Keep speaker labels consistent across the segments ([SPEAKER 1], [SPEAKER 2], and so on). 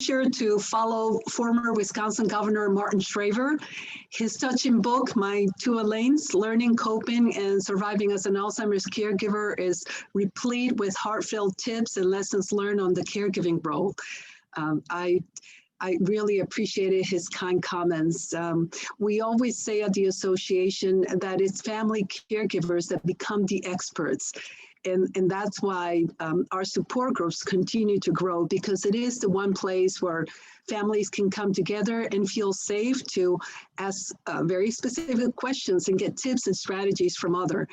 [SPEAKER 1] sure to follow former Wisconsin Governor Martin Shraver. His touching book, My Two Elaines, Learning, Coping, and Surviving as an Alzheimer's Caregiver, is replete with heartfelt tips and lessons learned on the caregiving role. I really appreciated his kind comments. We always say at the association that it's family caregivers that become the experts. And that's why our support groups continue to grow, because it is the one place where families can come together and feel safe to ask very specific questions and get tips and strategies from others.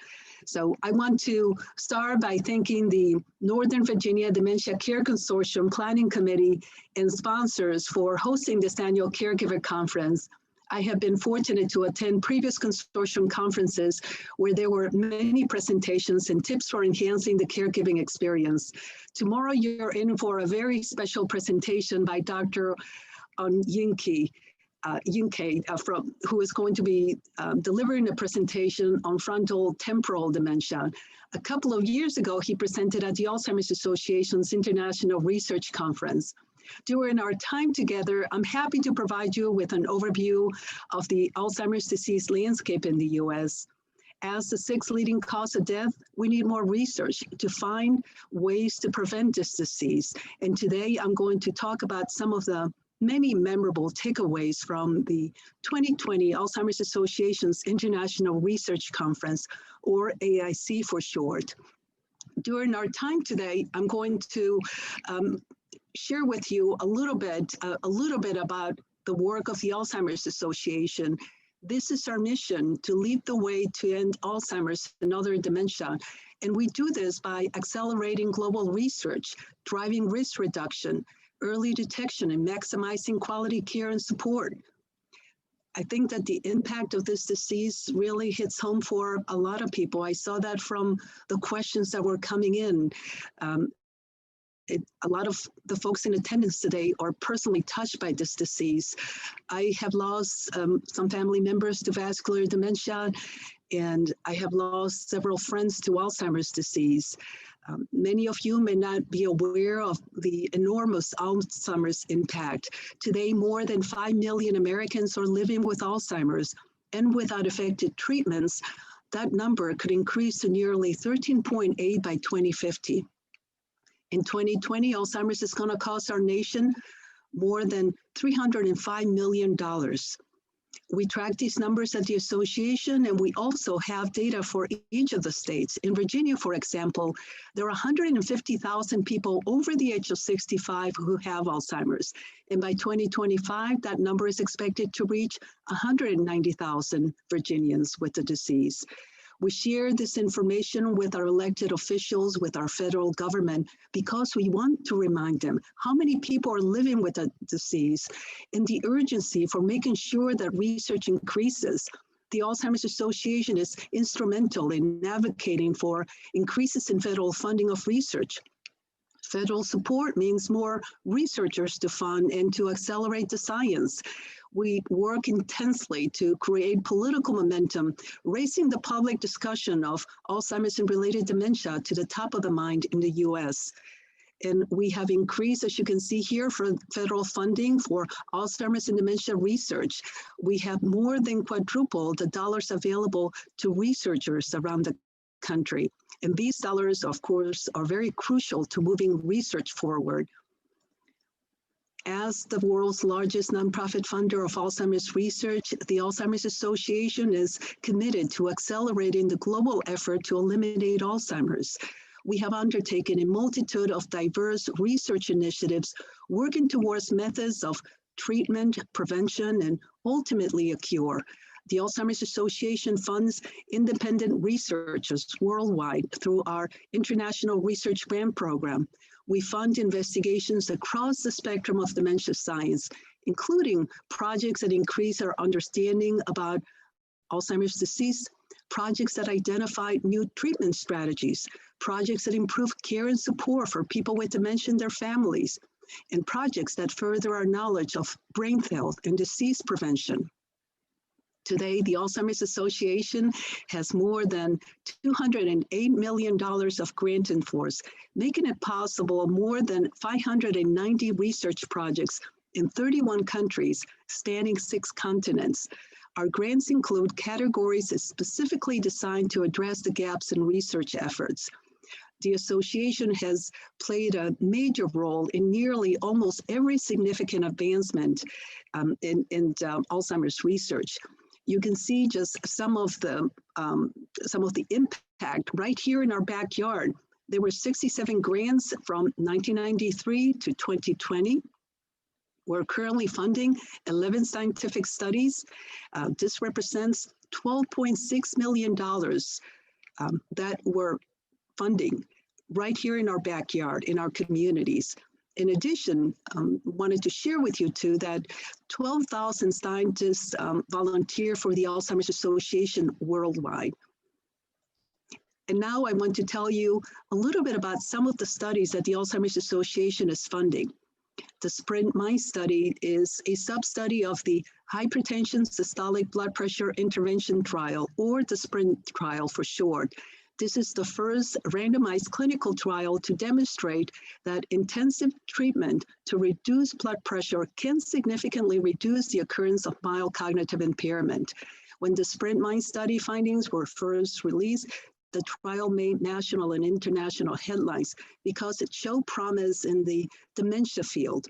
[SPEAKER 1] So I want to start by thanking the Northern Virginia Dementia Care Consortium Planning Committee and sponsors for hosting this annual Caregiver Conference. I have been fortunate to attend previous consortium conferences where there were many presentations and tips for enhancing the caregiving experience. Tomorrow you're in for a very special presentation by Dr. Yinke, who is going to be delivering a presentation on frontal temporal dementia. A couple of years ago, he presented at the Alzheimer's Association's International Research Conference. During our time together, I'm happy to provide you with an overview of the Alzheimer's disease landscape in the US. As the sixth leading cause of death, we need more research to find ways to prevent this disease. And today I'm going to talk about some of the many memorable takeaways from the 2020 Alzheimer's Association's International Research Conference, or AAIC for short. During our time today, I'm going to share with you a little bit about the work of the Alzheimer's Association. This is our mission, to lead the way to end Alzheimer's and other dementia. And we do this by accelerating global research, driving risk reduction, early detection, and maximizing quality care and support. I think that the impact of this disease really hits home for a lot of people. I saw that from the questions that were coming in. A lot of the folks in attendance today are personally touched by this disease. I have lost some family members to vascular dementia, and I have lost several friends to Alzheimer's disease. Many of you may not be aware of the enormous Alzheimer's impact. Today, more than 5 million Americans are living with Alzheimer's, and without effective treatments, that number could increase to nearly 13.8 by 2050. In 2020, Alzheimer's is going to cost our nation more than $305 million. We track these numbers at the association, and we also have data for each of the states. In Virginia, for example, there are 150,000 people over the age of 65 who have Alzheimer's. And by 2025, that number is expected to reach 190,000 Virginians with the disease. We share this information with our elected officials, with our federal government, because we want to remind them how many people are living with the disease and the urgency for making sure that research increases. The Alzheimer's Association is instrumental in advocating for increases in federal funding of research. Federal support means more researchers to fund and to accelerate the science. We work intensely to create political momentum, raising the public discussion of Alzheimer's and related dementia to the top of the mind in the US. And we have increased, as you can see here, for federal funding for Alzheimer's and dementia research. We have more than quadrupled the dollars available to researchers around the country. And these dollars, of course, are very crucial to moving research forward. As the world's largest nonprofit funder of Alzheimer's research, the Alzheimer's Association is committed to accelerating the global effort to eliminate Alzheimer's. We have undertaken a multitude of diverse research initiatives working towards methods of treatment, prevention, and ultimately a cure. The Alzheimer's Association funds independent researchers worldwide through our International Research Grant Program. We fund investigations across the spectrum of dementia science, including projects that increase our understanding about Alzheimer's disease, projects that identify new treatment strategies, projects that improve care and support for people with dementia and their families, and projects that further our knowledge of brain health and disease prevention. Today, the Alzheimer's Association has more than $208 million of grant in force, making it possible more than 590 research projects in 31 countries, spanning 6 continents. Our grants include categories specifically designed to address the gaps in research efforts. The association has played a major role in nearly almost every significant advancement in Alzheimer's research. You can see just some of the impact right here in our backyard. There were 67 grants from 1993 to 2020. We're currently funding 11 scientific studies. This represents $12.6 million that we're funding right here in our backyard, in our communities. In addition, wanted to share with you too that 12,000 scientists volunteer for the Alzheimer's Association worldwide. And now I want to tell you a little bit about some of the studies that the Alzheimer's Association is funding. The SPRINT MIND study is a sub-study of the Hypertension Systolic Blood Pressure Intervention Trial, or the SPRINT trial for short. This is the first randomized clinical trial to demonstrate that intensive treatment to reduce blood pressure can significantly reduce the occurrence of mild cognitive impairment. When the SPRINT MIND study findings were first released, the trial made national and international headlines because it showed promise in the dementia field.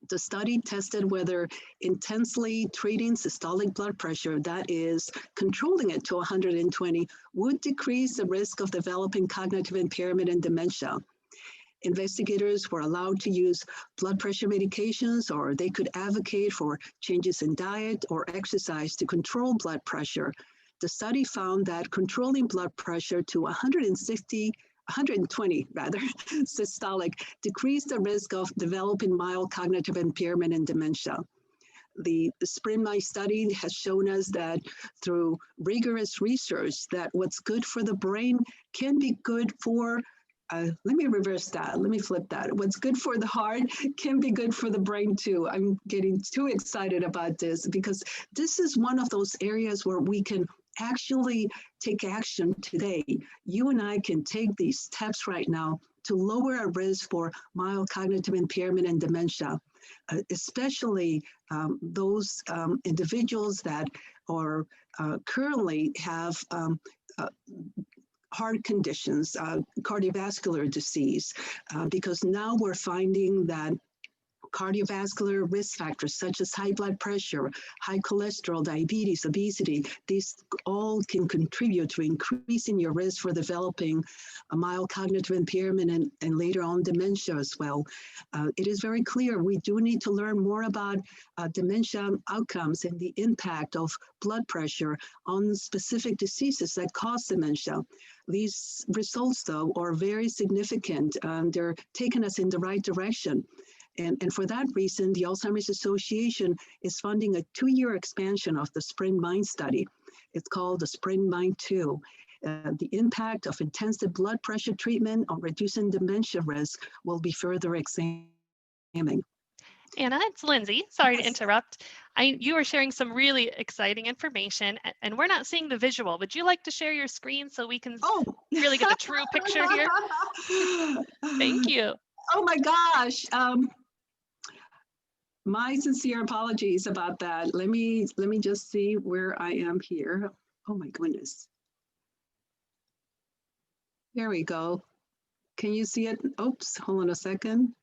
[SPEAKER 1] The study tested whether intensely treating systolic blood pressure, that is, controlling it to 120, would decrease the risk of developing cognitive impairment and dementia. Investigators were allowed to use blood pressure medications, or they could advocate for changes in diet or exercise to control blood pressure. The study found that controlling blood pressure to 120 systolic decreased the risk of developing mild cognitive impairment and dementia. The SPRINT MIND study has shown us that through rigorous research that what's good for the brain can be good for let me reverse that. Let me flip that. What's good for the heart can be good for the brain too. I'm getting too excited about this because this is one of those areas where we can actually take action today. You and I can take these steps right now to lower our risk for mild cognitive impairment and dementia, especially those individuals that are currently have heart conditions, cardiovascular disease, because now we're finding that cardiovascular risk factors such as high blood pressure, high cholesterol, diabetes, obesity, these all can contribute to increasing your risk for developing a mild cognitive impairment and later on dementia as well. It is very clear we do need to learn more about dementia outcomes and the impact of blood pressure on specific diseases that cause dementia. These results, though, are very significant. They're taking us in the right direction. And for that reason, the Alzheimer's Association is funding a 2-year expansion of the SPRINT MIND study. It's called the SPRINT MIND 2. The impact of intensive blood pressure treatment on reducing dementia risk will be further examined.
[SPEAKER 2] Anna, it's Lindsay. Sorry to interrupt. You are sharing some really exciting information, and we're not seeing the visual. Would you like to share your screen so we can really get the true picture here? Thank you.
[SPEAKER 1] Oh my gosh. My sincere apologies about that. Let me just see where I am here. Oh my goodness. There we go. Can you see it? Oops, hold on a second.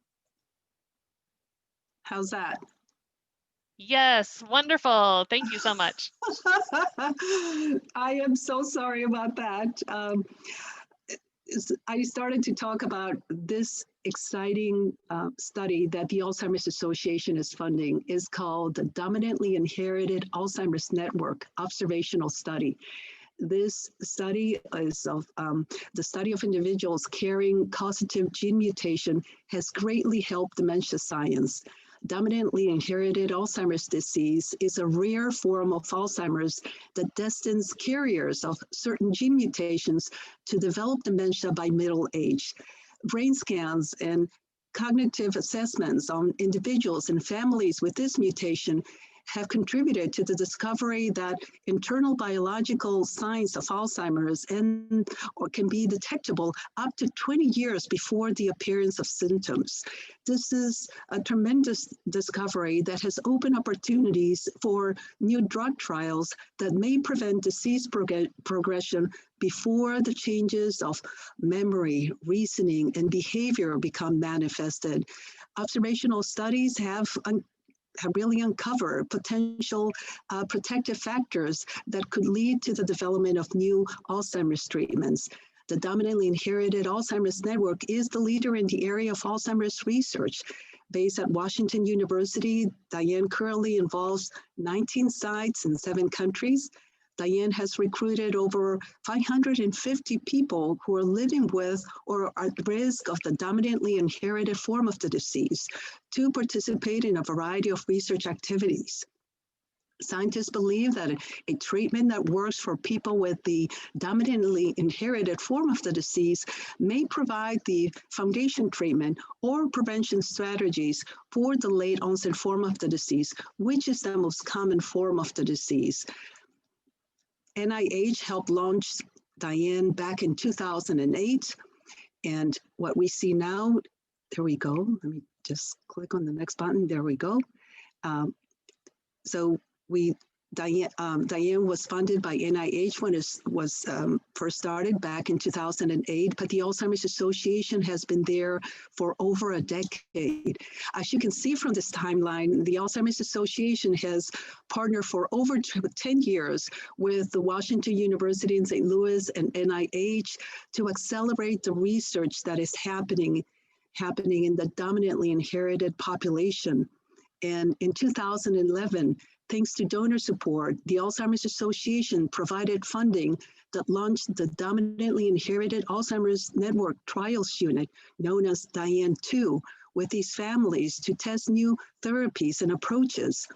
[SPEAKER 1] How's that?
[SPEAKER 2] Yes, wonderful. Thank you so much.
[SPEAKER 1] I am so sorry about that. I started to talk about this exciting study that the Alzheimer's Association is funding. Is called the Dominantly Inherited Alzheimer's Network Observational Study. This study is of the study of individuals carrying causative gene mutation has greatly helped dementia science. Dominantly inherited Alzheimer's disease is a rare form of Alzheimer's that destines carriers of certain gene mutations to develop dementia by middle age. Brain scans and cognitive assessments on individuals and families with this mutation have contributed to the discovery that internal biological signs of Alzheimer's can be detectable up to 20 years before the appearance of symptoms. This is a tremendous discovery that has opened opportunities for new drug trials that may prevent disease progression before the changes of memory, reasoning, and behavior become manifested. Observational studies have really uncovered potential protective factors that could lead to the development of new Alzheimer's treatments. The Dominantly Inherited Alzheimer's Network is the leader in the area of Alzheimer's research. Based at Washington University, Diane currently involves 19 sites in 7 countries. Diane has recruited over 550 people who are living with or are at risk of the dominantly inherited form of the disease to participate in a variety of research activities. Scientists believe that a treatment that works for people with the dominantly inherited form of the disease may provide the foundation treatment or prevention strategies for the late onset form of the disease, which is the most common form of the disease. NIH helped launch Diane back in 2008. And what we see now, there we go. Let me just click on the next button. There we go. Diane was funded by NIH when it was first started back in 2008, but the Alzheimer's Association has been there for over a decade. As you can see from this timeline, the Alzheimer's Association has partnered for over 10 years with the Washington University in St. Louis and NIH to accelerate the research that is happening in the dominantly inherited population. And in 2011, thanks to donor support, the Alzheimer's Association provided funding that launched the Dominantly Inherited Alzheimer's Network Trials Unit, known as Diane-2, with these families to test new therapies and approaches.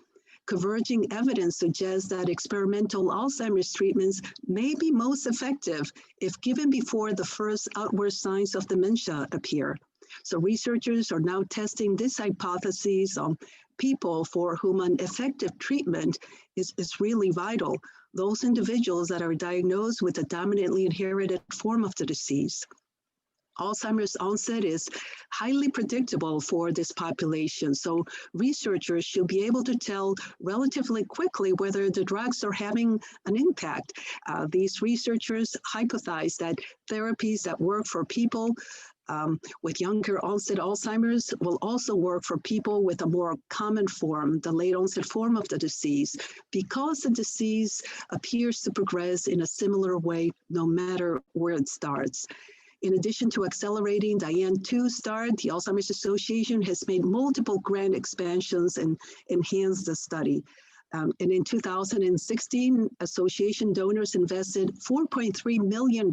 [SPEAKER 1] Converging evidence suggests that experimental Alzheimer's treatments may be most effective if given before the first outward signs of dementia appear. So researchers are now testing this hypothesis on people for whom an effective treatment is really vital, those individuals that are diagnosed with a dominantly inherited form of the disease. Alzheimer's onset is highly predictable for this population, so researchers should be able to tell relatively quickly whether the drugs are having an impact. These researchers hypothesize that therapies that work for people with younger onset Alzheimer's will also work for people with a more common form, the late onset form of the disease, because the disease appears to progress in a similar way no matter where it starts. In addition to accelerating Diane-2 start, the Alzheimer's Association has made multiple grant expansions and enhanced the study. And in 2016, association donors invested $4.3 million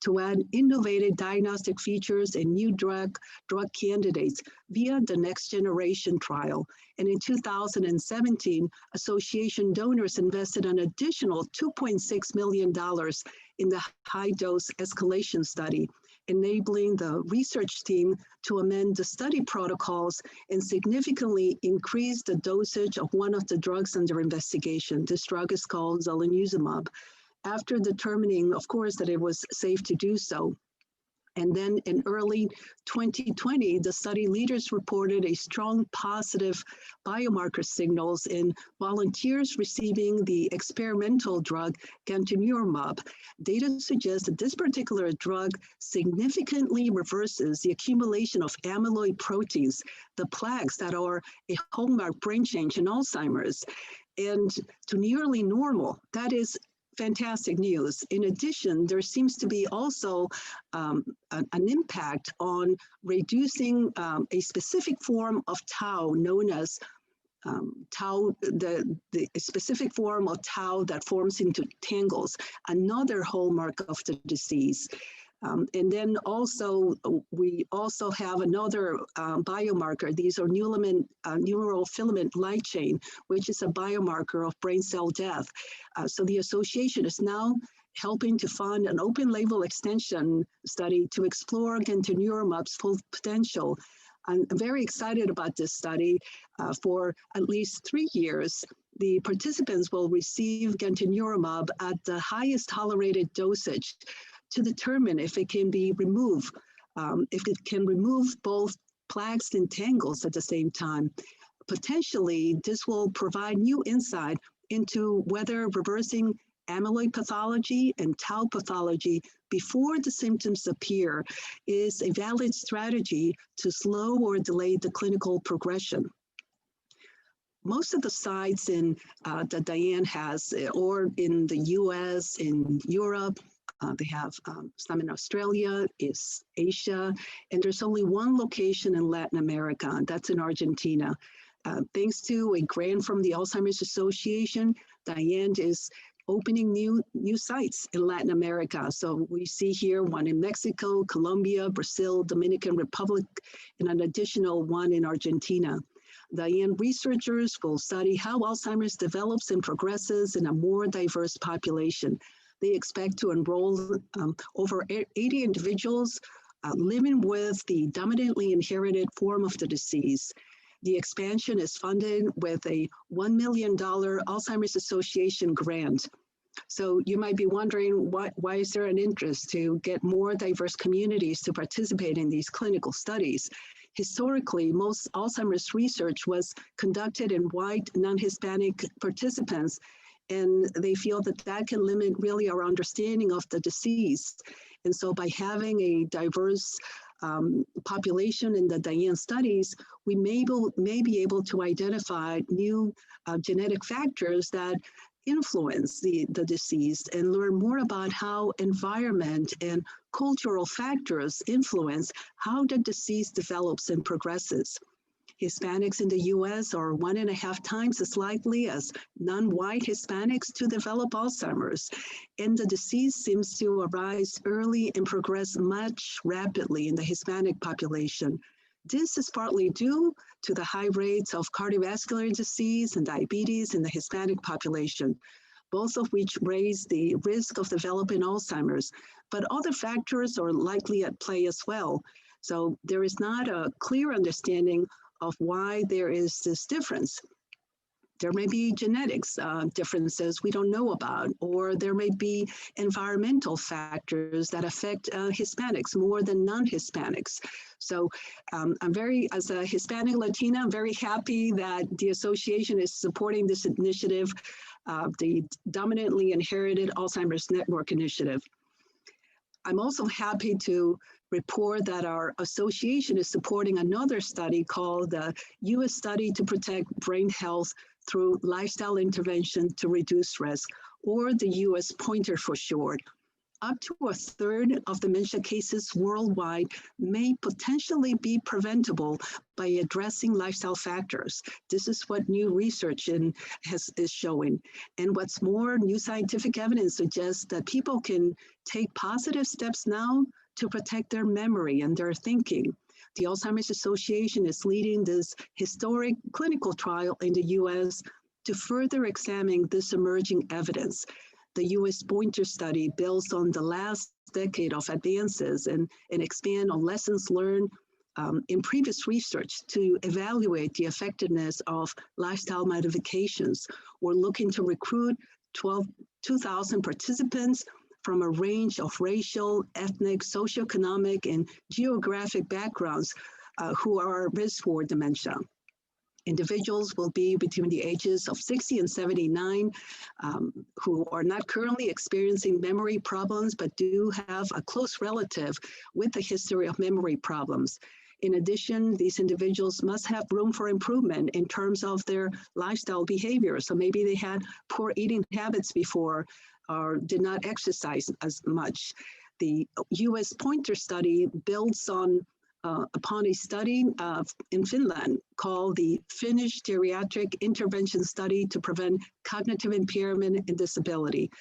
[SPEAKER 1] to add innovative diagnostic features and new drug candidates via the Next Generation trial. And in 2017, association donors invested an additional $2.6 million in the high-dose escalation study, enabling the research team to amend the study protocols and significantly increase the dosage of one of the drugs under investigation. This drug is called zolonuzumab, after determining, of course, that it was safe to do so. And then in early 2020, the study leaders reported a strong positive biomarker signals in volunteers receiving the experimental drug gantenerumab. Data suggests that this particular drug significantly reverses the accumulation of amyloid proteins, the plaques that are a hallmark brain change in Alzheimer's, and to nearly normal. That is fantastic news. In addition, there seems to be also an impact on reducing a specific form of tau known as tau, the specific form of tau that forms into tangles, another hallmark of the disease. And then also, we also have another biomarker. These are neurofilament light chain, which is a biomarker of brain cell death. So the association is now helping to fund an open label extension study to explore gantenerumab's full potential I'm very excited about this study. For at least 3 years, the participants will receive gantenerumab at the highest tolerated dosage to determine if it can be removed, if it can remove both plaques and tangles at the same time. Potentially, this will provide new insight into whether reversing amyloid pathology and tau pathology before the symptoms appear is a valid strategy to slow or delay the clinical progression. Most of the sites in that Diane has, or in the US, in Europe, they have some in Australia, is Asia, and there's only one location in Latin America, and that's in Argentina. Thanks to a grant from the Alzheimers Association, Diane is opening new sites in Latin America. So we see here one in Mexico, Colombia, Brazil, Dominican Republic, and an additional one in Argentina. Diane researchers will study how Alzheimer's develops and progresses in a more diverse population. They expect to enroll over 80 individuals living with the dominantly inherited form of the disease. The expansion is funded with a $1 million Alzheimer's Association grant. So you might be wondering, why is there an interest to get more diverse communities to participate in these clinical studies? Historically, most Alzheimer's research was conducted in white, non-Hispanic participants, and they feel that that can limit really our understanding of the disease. And so by having a diverse population in the Diane studies, we may be able to identify new genetic factors that influence the disease and learn more about how environment and cultural factors influence how the disease develops and progresses. Hispanics in the US are 1.5 times as likely as non-white Hispanics to develop Alzheimer's, and the disease seems to arise early and progress much rapidly in the Hispanic population. This is partly due to the high rates of cardiovascular disease and diabetes in the Hispanic population, both of which raise the risk of developing Alzheimer's, but other factors are likely at play as well. So there is not a clear understanding of why there is this difference. There may be genetics differences we don't know about, or there may be environmental factors that affect Hispanics more than non-Hispanics. So as a Hispanic Latina, I'm very happy that the association is supporting this initiative, the Dominantly Inherited Alzheimer's Network initiative. I'm also happy to report that our association is supporting another study called the U.S. Study to Protect Brain Health through Lifestyle Intervention to Reduce Risk, or the U.S. Pointer for short. Up to a third of dementia cases worldwide may potentially be preventable by addressing lifestyle factors. This is what new research is showing. And what's more, new scientific evidence suggests that people can take positive steps now to protect their memory and their thinking. The Alzheimer's Association is leading this historic clinical trial in the US to further examine this emerging evidence. The US Pointer study builds on the last decade of advances and expand on lessons learned in previous research to evaluate the effectiveness of lifestyle modifications. We're looking to recruit 2,000 participants from a range of racial, ethnic, socioeconomic, and geographic backgrounds who are at risk for dementia. Individuals will be between the ages of 60 and 79 who are not currently experiencing memory problems, but do have a close relative with a history of memory problems. In addition, these individuals must have room for improvement in terms of their lifestyle behavior. So maybe they had poor eating habits before, or did not exercise as much. The US Pointer study builds upon a study in Finland called the Finnish Geriatric Intervention Study to Prevent Cognitive Impairment and Disability,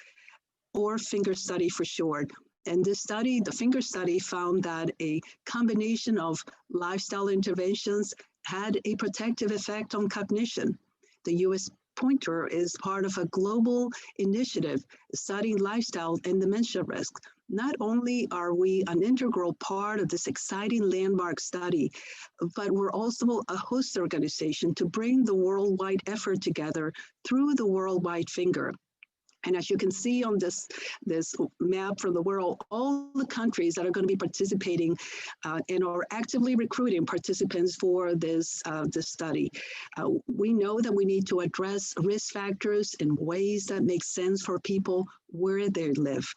[SPEAKER 1] or FINGER study for short. And this study, the FINGER study, found that a combination of lifestyle interventions had a protective effect on cognition. The US Pointer is part of a global initiative studying lifestyle and dementia risk. not only are we an integral part of this exciting landmark study, but we're also a host organization to bring the worldwide effort together through the Worldwide Finger. And as you can see on this map from the world, all the countries that are going to be participating and are actively recruiting participants for this study. We know that we need to address risk factors in ways that make sense for people where they live.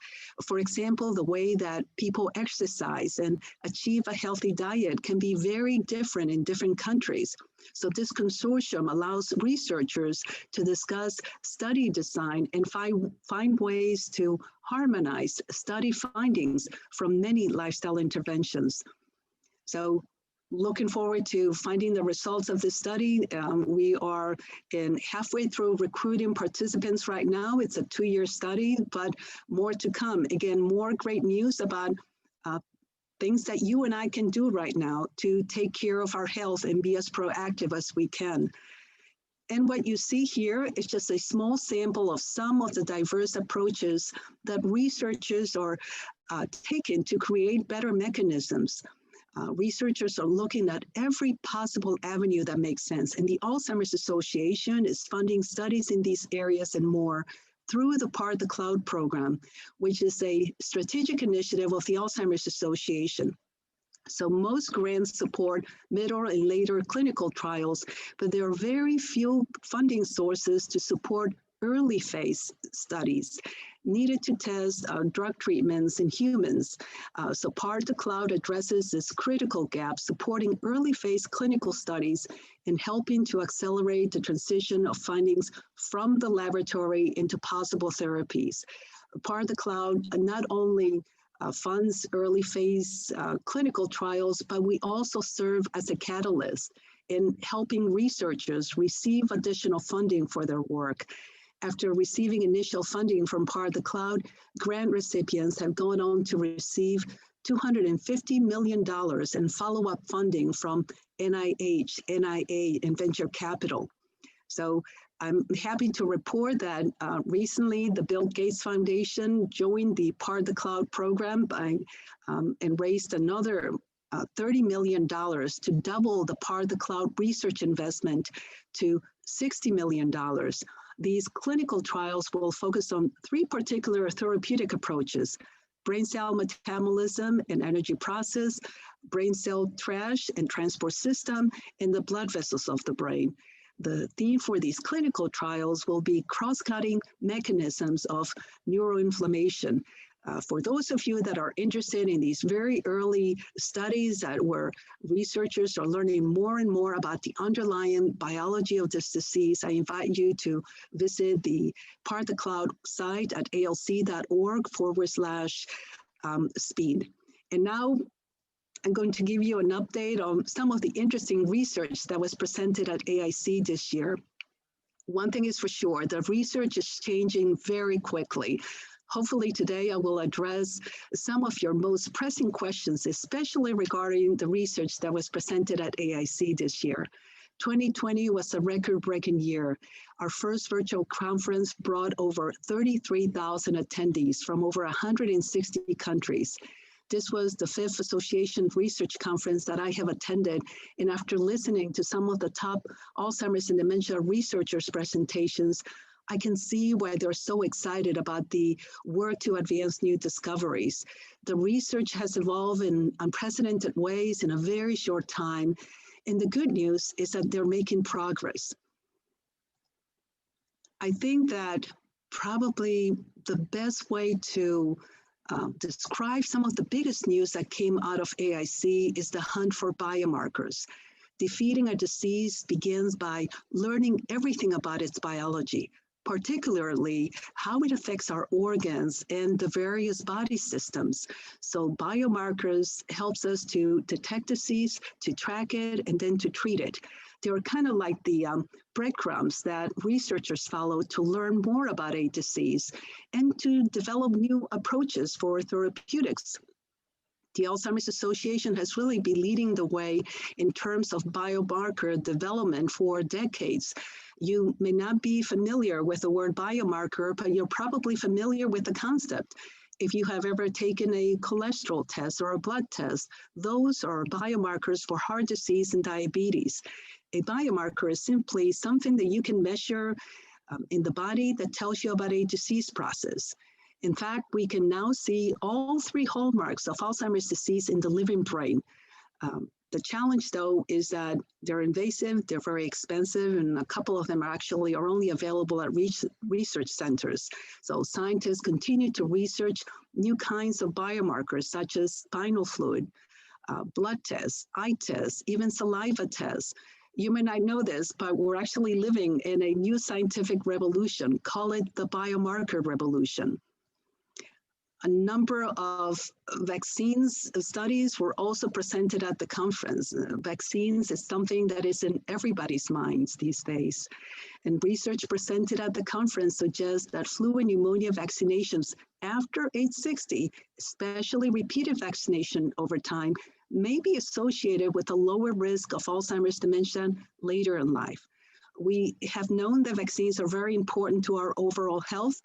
[SPEAKER 1] For example, the way that people exercise and achieve a healthy diet can be very different in different countries. So this consortium allows researchers to discuss study design and find ways to harmonize study findings from many lifestyle interventions. So looking forward to finding the results of this study. We are halfway through recruiting participants right now. It's a 2-year study, but more to come. Again, more great news about things that you and I can do right now to take care of our health and be as proactive as we can. And what you see here is just a small sample of some of the diverse approaches that researchers are taking to create better mechanisms. Researchers are looking at every possible avenue that makes sense, and the Alzheimer's Association is funding studies in these areas and more through the Part the Cloud program, which is a strategic initiative of the Alzheimer's Association. So most grants support middle and later clinical trials, but there are very few funding sources to support early phase studies needed to test drug treatments in humans. So Part the Cloud addresses this critical gap, supporting early phase clinical studies and helping to accelerate the transition of findings from the laboratory into possible therapies. Part the Cloud not only funds early phase clinical trials, but we also serve as a catalyst in helping researchers receive additional funding for their work. After receiving initial funding from Part the Cloud, grant recipients have gone on to receive $250 million in follow-up funding from NIH, NIA, and venture capital. So I'm happy to report that recently the Bill Gates Foundation joined the Part the Cloud program and raised another $30 million to double the Part the Cloud research investment to $60 million. These clinical trials will focus on 3 particular therapeutic approaches: brain cell metabolism and energy process, brain cell trash and transport system, and the blood vessels of the brain. The theme for these clinical trials will be cross-cutting mechanisms of neuroinflammation. For those of you that are interested in these very early studies where researchers are learning more and more about the underlying biology of this disease, I invite you to visit the Part the Cloud site at alc.org/speed. And now I'm going to give you an update on some of the interesting research that was presented at AAIC this year. One thing is for sure, the research is changing very quickly. Hopefully today I will address some of your most pressing questions, especially regarding the research that was presented at AAIC this year. 2020 was a record-breaking year. Our first virtual conference brought over 33,000 attendees from over 160 countries. This was the 5th Association Research Conference that I have attended, and after listening to some of the top Alzheimer's and dementia researchers' presentations, I can see why they're so excited about the work to advance new discoveries. The research has evolved in unprecedented ways in a very short time, and the good news is that they're making progress. I think that probably the best way to describe some of the biggest news that came out of AAIC is the hunt for biomarkers. Defeating a disease begins by learning everything about its biology, particularly how it affects our organs and the various body systems. So biomarkers helps us to detect disease, to track it, and then to treat it. They're kind of like the breadcrumbs that researchers follow to learn more about a disease and to develop new approaches for therapeutics. The Alzheimer's Association has really been leading the way in terms of biomarker development for decades. You may not be familiar with the word biomarker, but you're probably familiar with the concept. If you have ever taken a cholesterol test or a blood test, those are biomarkers for heart disease and diabetes. A biomarker is simply something that you can measure in the body that tells you about a disease process. In fact, we can now see all three hallmarks of Alzheimer's disease in the living brain. The challenge, though, is that they're invasive, they're very expensive, and a couple of them are only available at research centers. So scientists continue to research new kinds of biomarkers, such as spinal fluid, blood tests, eye tests, even saliva tests. You may not know this, but we're actually living in a new scientific revolution. Call it the biomarker revolution. A number of vaccines studies were also presented at the conference. Vaccines is something that is in everybody's minds these days. And research presented at the conference suggests that flu and pneumonia vaccinations after age 60, especially repeated vaccination over time, may be associated with a lower risk of Alzheimer's dementia later in life. We have known that vaccines are very important to our overall health,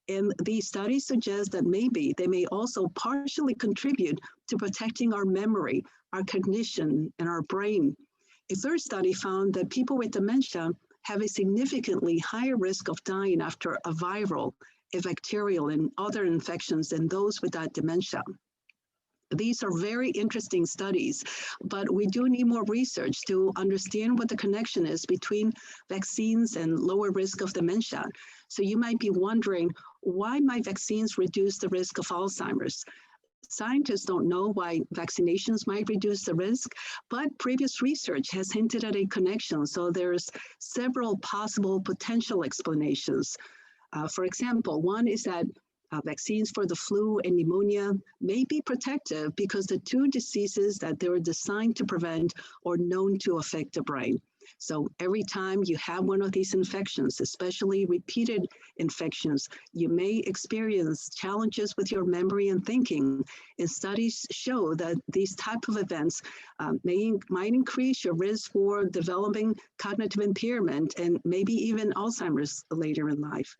[SPEAKER 1] and these studies suggest that maybe they may also partially contribute to protecting our memory, our cognition, and our brain. A third study found that people with dementia have a significantly higher risk of dying after a viral, a bacterial, and other infections than those without dementia. These are very interesting studies, but we do need more research to understand what the connection is between vaccines and lower risk of dementia. So you might be wondering, why might vaccines reduce the risk of Alzheimer's? Scientists don't know why vaccinations might reduce the risk, but previous research has hinted at a connection. So there's several possible potential explanations. For example, one is that vaccines for the flu and pneumonia may be protective because the two diseases that they were designed to prevent are known to affect the brain. So every time you have one of these infections, especially repeated infections, you may experience challenges with your memory and thinking. And studies show that these type of events might increase your risk for developing cognitive impairment and maybe even Alzheimer's later in life.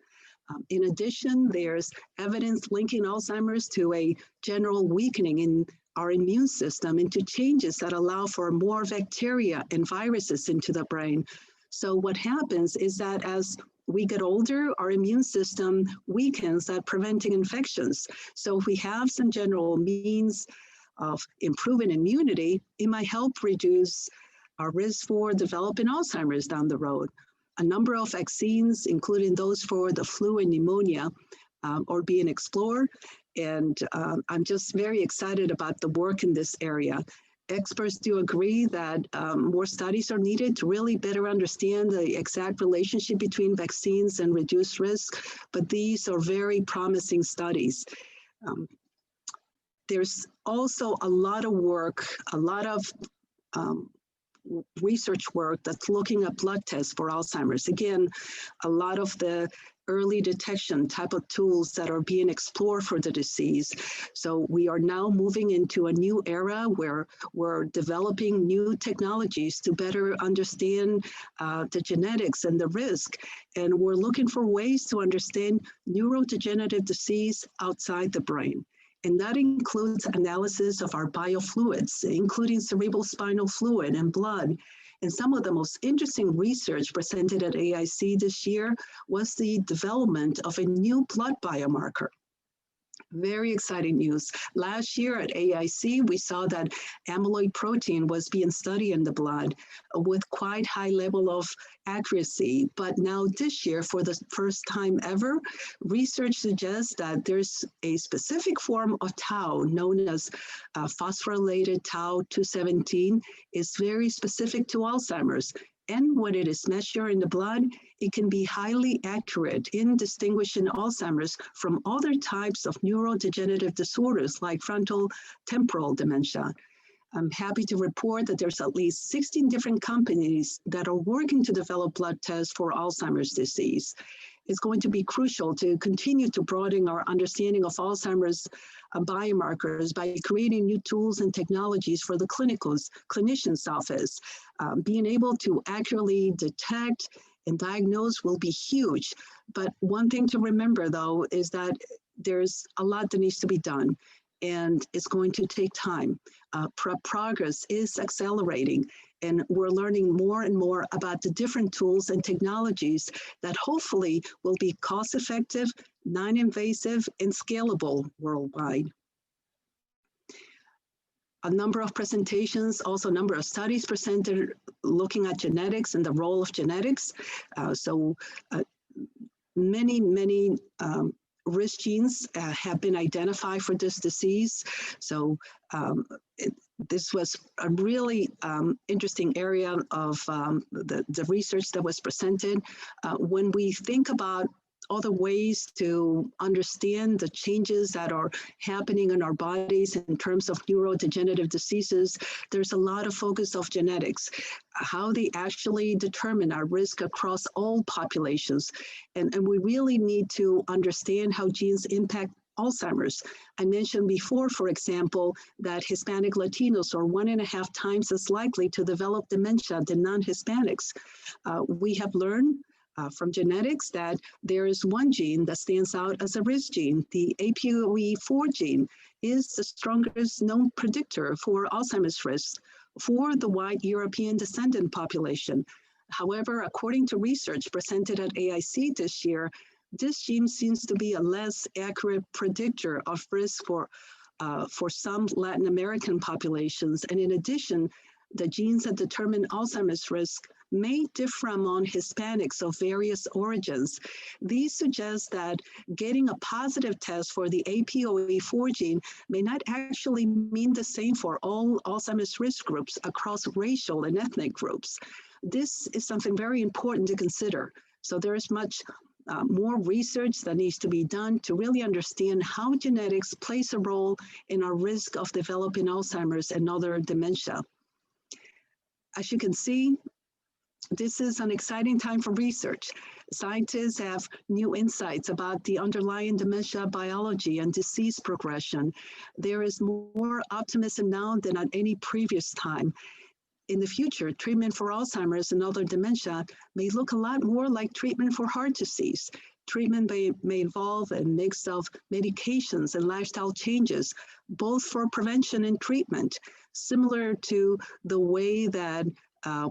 [SPEAKER 1] In addition, there's evidence linking Alzheimer's to a general weakening in our immune system and to changes that allow for more bacteria and viruses into the brain. So what happens is that as we get older, our immune system weakens at preventing infections. So if we have some general means of improving immunity, it might help reduce our risk for developing Alzheimer's down the road. A number of vaccines, including those for the flu and pneumonia, are being explored. And I'm just very excited about the work in this area. Experts do agree that more studies are needed to really better understand the exact relationship between vaccines and reduced risk, but these are very promising studies. There's also a lot of work, a lot of research work that's looking at blood tests for Alzheimer's. Again, a lot of the early detection type of tools that are being explored for the disease. So we are now moving into a new era where we're developing new technologies to better understand the genetics and the risk. And we're looking for ways to understand neurodegenerative disease outside the brain. And that includes analysis of our biofluids, including cerebral spinal fluid and blood. And some of the most interesting research presented at AAIC this year was the development of a new blood biomarker. Very exciting news. Last year at AAIC, we saw that amyloid protein was being studied in the blood with quite high level of accuracy. But now this year, for the first time ever, research suggests that there's a specific form of tau known as phosphorylated tau 217 is very specific to Alzheimer's. And when it is measured in the blood, it can be highly accurate in distinguishing Alzheimer's from other types of neurodegenerative disorders like frontotemporal dementia. I'm happy to report that there's at least 16 different companies that are working to develop blood tests for Alzheimer's disease. It's going to be crucial to continue to broaden our understanding of Alzheimer's biomarkers by creating new tools and technologies for the clinician's office. Being able to accurately detect and diagnose will be huge. But one thing to remember, though, is that there's a lot that needs to be done, and it's going to take time. Progress is accelerating, and we're learning more and more about the different tools and technologies that hopefully will be cost-effective, non-invasive, and scalable worldwide. A number of presentations, also a number of studies presented looking at genetics and the role of genetics. Many risk genes have been identified for this disease. So this was a really interesting area of the research that was presented. When we think about other ways to understand the changes that are happening in our bodies in terms of neurodegenerative diseases, there's a lot of focus of genetics, how they actually determine our risk across all populations. And we really need to understand how genes impact Alzheimer's. I mentioned before, for example, that Hispanic Latinos are 1.5 times as likely to develop dementia than non-Hispanics. We have learned from genetics that there is one gene that stands out as a risk gene. The APOE4 gene is the strongest known predictor for Alzheimer's risk for the white European descendant population. However, according to research presented at AAIC this year, this gene seems to be a less accurate predictor of risk for some Latin American populations. And in addition, the genes that determine Alzheimer's risk may differ among Hispanics of various origins. These suggest that getting a positive test for the APOE4 gene may not actually mean the same for all Alzheimer's risk groups across racial and ethnic groups. This is something very important to consider. So there is much more research that needs to be done to really understand how genetics plays a role in our risk of developing Alzheimer's and other dementia. As you can see, this is an exciting time for research. Scientists have new insights about the underlying dementia biology and disease progression. There is more optimism now than at any previous time. In the future, treatment for Alzheimer's and other dementia may look a lot more like treatment for heart disease. Treatment may involve a mix of medications and lifestyle changes, both for prevention and treatment, similar to the way that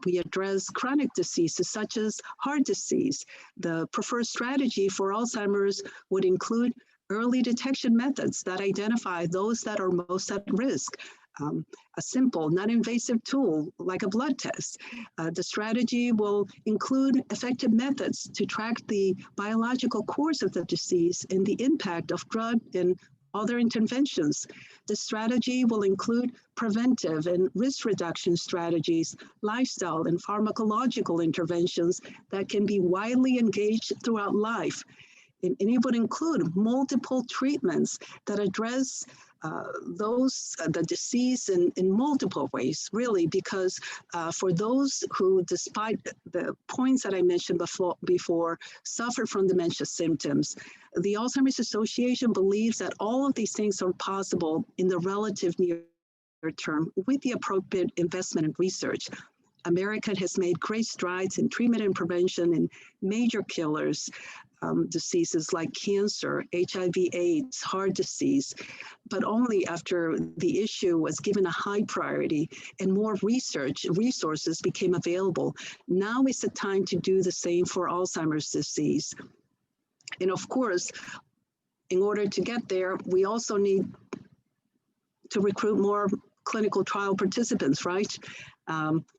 [SPEAKER 1] we address chronic diseases such as heart disease. The preferred strategy for Alzheimer's would include early detection methods that identify those that are most at risk. A simple, non-invasive tool like a blood test. The strategy will include effective methods to track the biological course of the disease and the impact of drug and other interventions. The strategy will include preventive and risk reduction strategies, lifestyle and pharmacological interventions that can be widely engaged throughout life. And it would include multiple treatments that address the disease in multiple ways, really, because for those who, despite the points that I mentioned before, suffer from dementia symptoms, the Alzheimer's Association believes that all of these things are possible in the relative near term with the appropriate investment in research. America has made great strides in treatment and prevention in major killers, diseases like cancer, HIV/AIDS, heart disease, but only after the issue was given a high priority and more resources became available. Now is the time to do the same for Alzheimer's disease. And of course, in order to get there, we also need to recruit more clinical trial participants, right?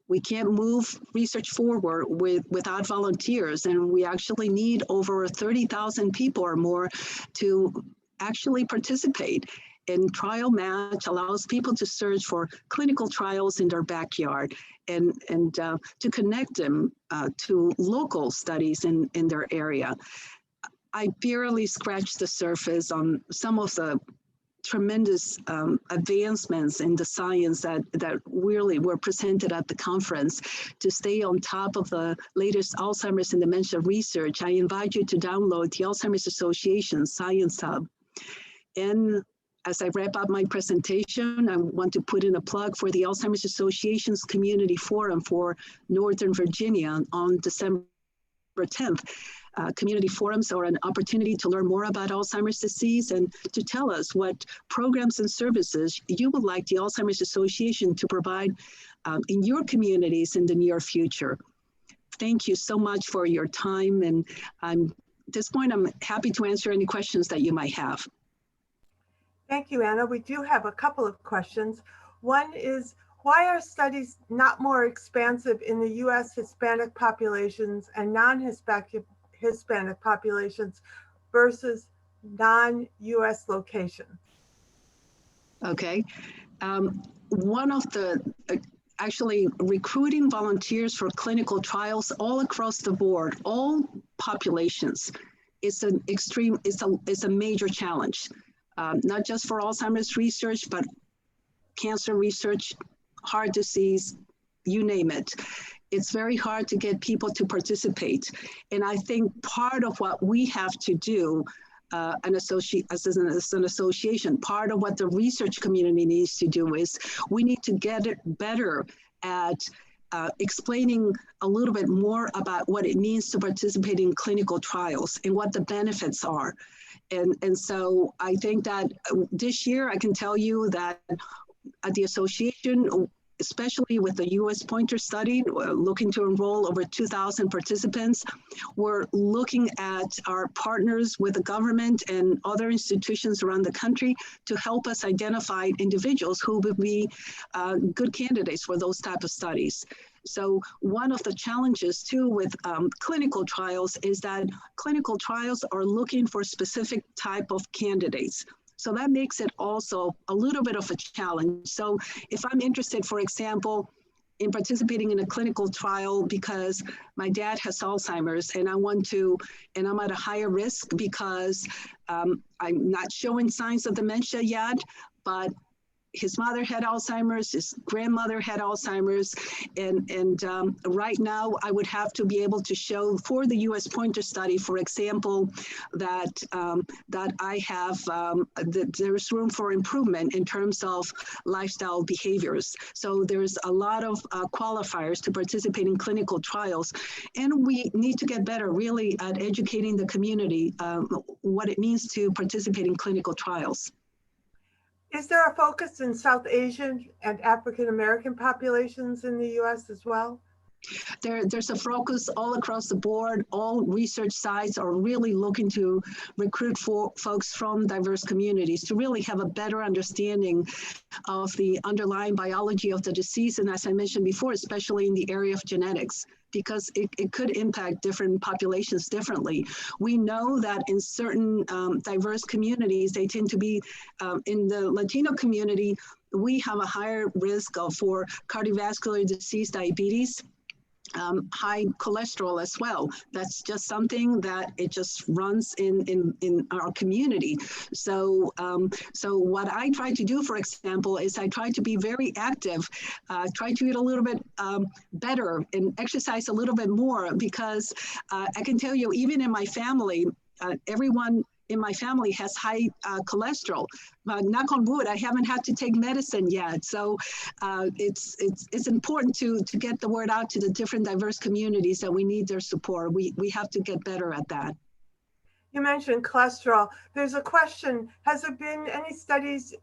[SPEAKER 1] We can't move research forward without volunteers, and we actually need over 30,000 people or more to actually participate. And Trial Match allows people to search for clinical trials in their backyard and to connect them to local studies in their area. I barely scratched the surface on some of the tremendous advancements in the science that really were presented at the conference. To stay on top of the latest Alzheimer's and dementia research, I invite you to download the Alzheimer's Association Science Hub. And as I wrap up my presentation, I want to put in a plug for the Alzheimer's Association's Community Forum for Northern Virginia on December September 10th. Community forums are an opportunity to learn more about Alzheimer's disease and to tell us what programs and services you would like the Alzheimer's Association to provide in your communities in the near future. Thank you so much for your time, and at this point, I'm happy to answer any questions that you might have.
[SPEAKER 3] Thank you, Anna. We do have a couple of questions. One is, why are studies not more expansive in the U.S. Hispanic populations and non-Hispanic populations versus non-U.S. locations?
[SPEAKER 1] Okay. One of the, actually recruiting volunteers for clinical trials all across the board, all populations, is an extreme, it's a major challenge. Not just for Alzheimer's research, but cancer research, heart disease, you name it. It's very hard to get people to participate. And I think part of what we have to do as an association, part of what the research community needs to do is we need to get it better at explaining a little bit more about what it means to participate in clinical trials and what the benefits are. And so I think that this year I can tell you that at the association, especially with the U.S. Pointer study, looking to enroll over 2,000 participants, we're looking at our partners with the government and other institutions around the country to help us identify individuals who would be good candidates for those type of studies. So one of the challenges too with clinical trials is that clinical trials are looking for specific type of candidates. So that makes it also a little bit of a challenge. So if I'm interested, for example, in participating in a clinical trial because my dad has Alzheimer's and I want to, and I'm at a higher risk because I'm not showing signs of dementia yet, but his mother had Alzheimer's, his grandmother had Alzheimer's, and right now I would have to be able to show for the U.S. Pointer study, for example, that that I have that there's room for improvement in terms of lifestyle behaviors. So there's a lot of qualifiers to participate in clinical trials, and we need to get better really at educating the community what it means to participate in clinical trials.
[SPEAKER 3] Is there a focus in South Asian and African American populations in the U.S. as well?
[SPEAKER 1] There's a focus all across the board. All research sites are really looking to recruit folks from diverse communities to really have a better understanding of the underlying biology of the disease. And as I mentioned before, especially in the area of genetics, because it could impact different populations differently. We know that in certain diverse communities, they tend to be, in the Latino community, we have a higher risk for cardiovascular disease, diabetes, high cholesterol as well. That's just something that it just runs in our community. So so what I try to do, for example, is I try to be very active, try to eat a little bit better and exercise a little bit more, because I can tell you, even in my family, everyone in my family has high cholesterol. Knock on wood, I haven't had to take medicine yet. So it's important to get the word out to the different diverse communities that we need their support. We have to get better at that.
[SPEAKER 3] You mentioned cholesterol. There's a question, has there been any studies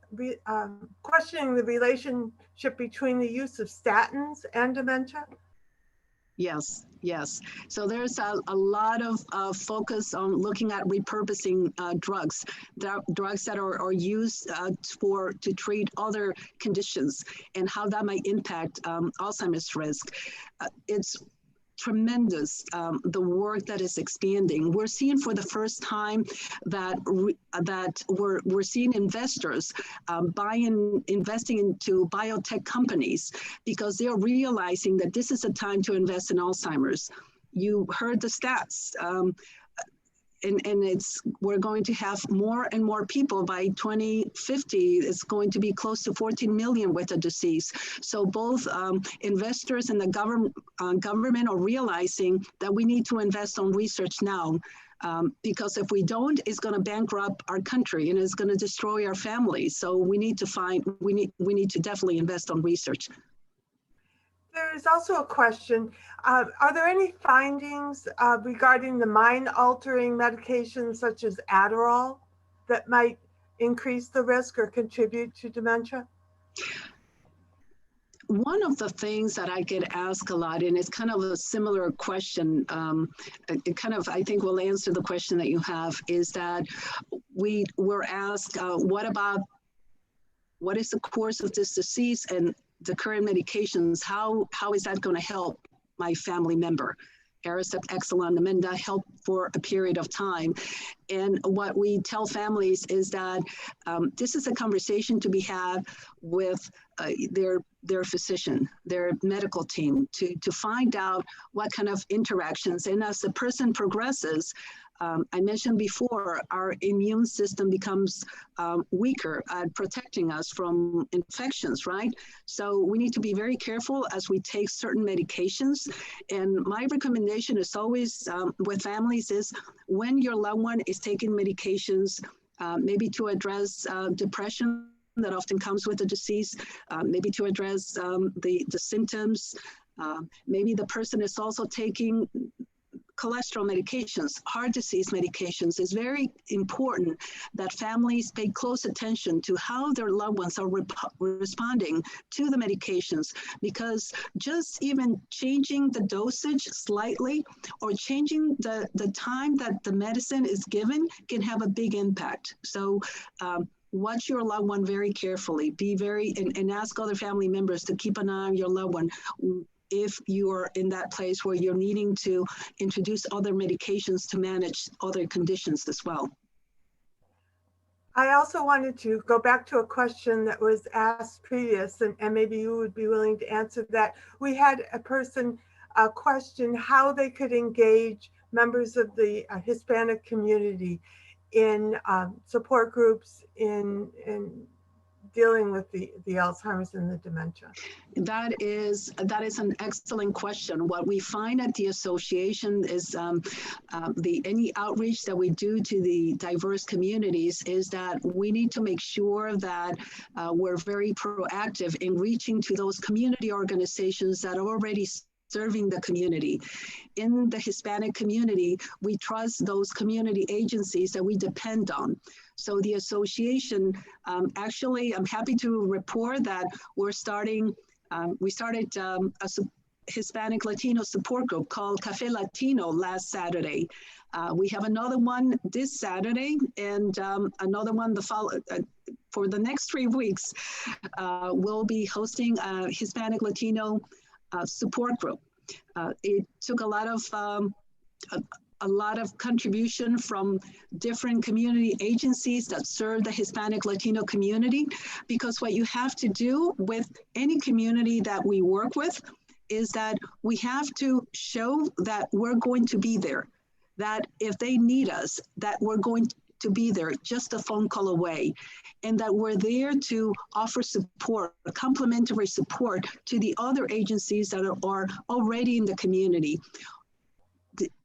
[SPEAKER 3] questioning the relationship between the use of statins and dementia?
[SPEAKER 1] Yes, yes. So there's a lot of focus on looking at repurposing drugs that are used to treat other conditions and how that might impact Alzheimer's risk. It's tremendous, the work that is expanding. We're seeing for the first time that we're seeing investors investing into biotech companies because they're realizing that this is a time to invest in Alzheimer's. You heard the stats. And we're going to have more and more people by 2050. It's going to be close to 14 million with the disease. So both investors and the government are realizing that we need to invest on research now, because if we don't, it's going to bankrupt our country and it's going to destroy our families. So we need to definitely invest on research.
[SPEAKER 3] There is also a question. Are there any findings regarding the mind-altering medications such as Adderall that might increase the risk or contribute to dementia?
[SPEAKER 1] One of the things that I get asked a lot, and it's kind of a similar question, it kind of, I think, will answer the question that you have, is that we were asked, what is the course of this disease and the current medications? How is that going to help my family member? Aricept, Exelon, Namenda help for a period of time. And what we tell families is that this is a conversation to be had with their physician, their medical team, to find out what kind of interactions. And as the person progresses, I mentioned before, our immune system becomes weaker at protecting us from infections, right? So we need to be very careful as we take certain medications. And my recommendation is always with families is when your loved one is taking medications, maybe to address depression that often comes with the disease, maybe to address the symptoms, maybe the person is also taking cholesterol medications, heart disease medications. It's very important that families pay close attention to how their loved ones are responding to the medications, because just even changing the dosage slightly or changing the time that the medicine is given can have a big impact. So watch your loved one very carefully. Be very, and ask other family members to keep an eye on your loved one if you are in that place where you're needing to introduce other medications to manage other conditions as well.
[SPEAKER 3] I also wanted to go back to a question that was asked previous, and maybe you would be willing to answer that. We had a person question how they could engage members of the Hispanic community in support groups in dealing with the Alzheimer's and the dementia?
[SPEAKER 1] That is an excellent question. What we find at the association is any outreach that we do to the diverse communities is that we need to make sure that we're very proactive in reaching to those community organizations that are already serving the community. In the Hispanic community, we trust those community agencies that we depend on. So the association, actually, I'm happy to report that we started a Hispanic Latino support group called Café Latino last Saturday. We have another one this Saturday and another one for the next 3 weeks. We'll be hosting a Hispanic Latino support group. It took a lot of contribution from different community agencies that serve the Hispanic Latino community, because what you have to do with any community that we work with is that we have to show that we're going to be there, that if they need us, that we're going to be there just a phone call away, and that we're there to offer support, complementary support to the other agencies that are already in the community.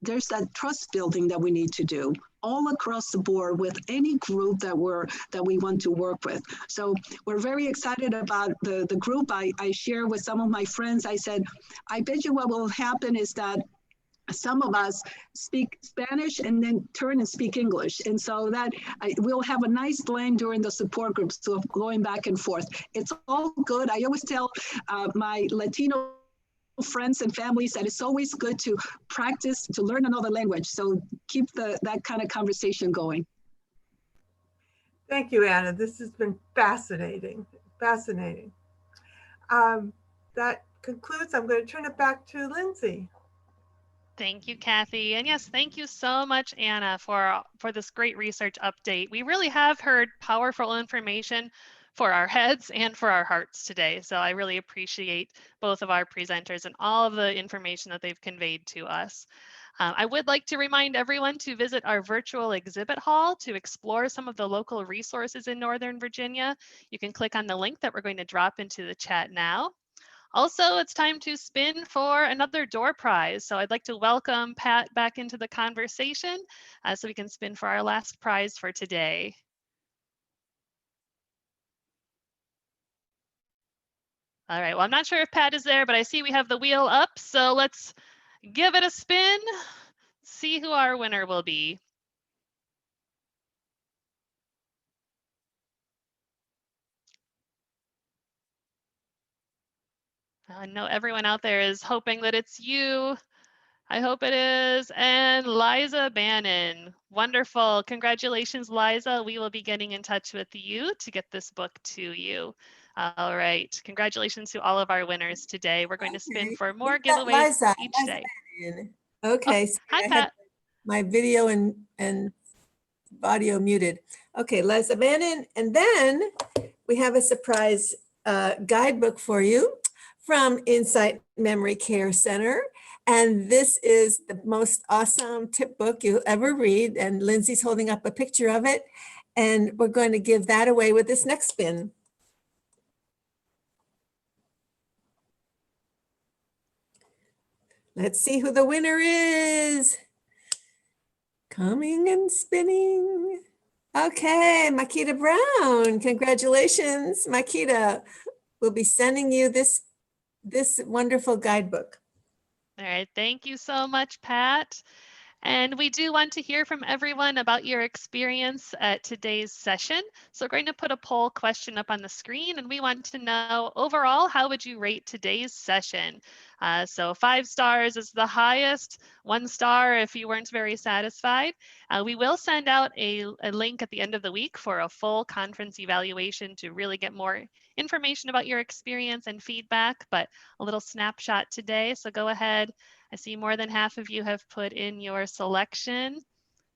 [SPEAKER 1] There's that trust building that we need to do all across the board with any group that we want to work with. So we're very excited about the group. I share with some of my friends, I said, I bet you what will happen is that some of us speak Spanish and then turn and speak English. And so that we'll have a nice blend during the support groups, so going back and forth. It's all good. I always tell my Latino friends and families that it's always good to practice, to learn another language. So keep that kind of conversation going.
[SPEAKER 3] Thank you, Anna. This has been fascinating, fascinating. That concludes. I'm going to turn it back to Lindsay.
[SPEAKER 2] Thank you, Kathy. And yes, thank you so much, Anna, for this great research update. We really have heard powerful information for our heads and for our hearts today. So I really appreciate both of our presenters and all of the information that they've conveyed to us. I would like to remind everyone to visit our virtual exhibit hall to explore some of the local resources in Northern Virginia. You can click on the link that we're going to drop into the chat now. Also, it's time to spin for another door prize. So I'd like to welcome Pat back into the conversation so we can spin for our last prize for today. All right, well, I'm not sure if Pat is there, but I see we have the wheel up. So let's give it a spin, see who our winner will be. I know everyone out there is hoping that it's you. I hope it is. And Liza Bannon. Wonderful. Congratulations, Liza. We will be getting in touch with you to get this book to you. All right. Congratulations to all of our winners today. We're going to spin for more giveaways each day.
[SPEAKER 4] Okay.
[SPEAKER 2] Oh, hi, Pat.
[SPEAKER 4] My video and audio muted. Okay, Liza Bannon. And then we have a surprise guidebook for you from Insight Memory Care Center. And this is the most awesome tip book you'll ever read. And Lindsay's holding up a picture of it. And we're going to give that away with this next spin. Let's see who the winner is. Coming and spinning. Okay, Makita Brown. Congratulations, Makita. We'll be sending you this wonderful guidebook.
[SPEAKER 2] All right, thank you so much, Pat. And we do want to hear from everyone about your experience at today's session. So we're going to put a poll question up on the screen, and we want to know overall, how would you rate today's session? So 5 stars is the highest, 1 star if you weren't very satisfied. We will send out a link at the end of the week for a full conference evaluation to really get more information about your experience and feedback, but a little snapshot today. So go ahead. I see more than half of you have put in your selection.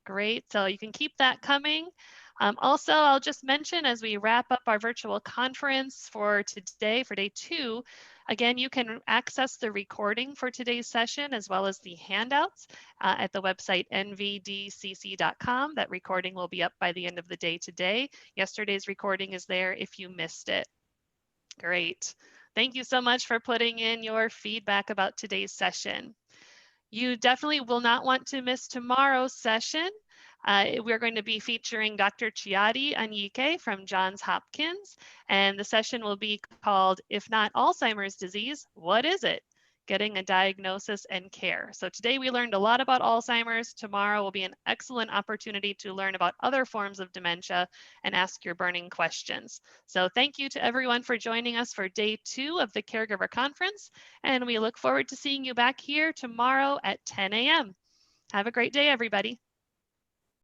[SPEAKER 2] Great, so you can keep that coming. Also, I'll just mention as we wrap up our virtual conference for today, for day 2, again, you can access the recording for today's session as well as the handouts at the website nvdcc.com. That recording will be up by the end of the day today. Yesterday's recording is there if you missed it. Great. Thank you so much for putting in your feedback about today's session. You definitely will not want to miss tomorrow's session. We're going to be featuring Dr. Chiadi Anyike from Johns Hopkins, and the session will be called, If Not Alzheimer's Disease, What Is It? Getting a Diagnosis and Care. So today we learned a lot about Alzheimer's. Tomorrow will be an excellent opportunity to learn about other forms of dementia and ask your burning questions. So thank you to everyone for joining us for day 2 of the Caregiver Conference, and we look forward to seeing you back here tomorrow at 10 a.m. Have a great day, everybody.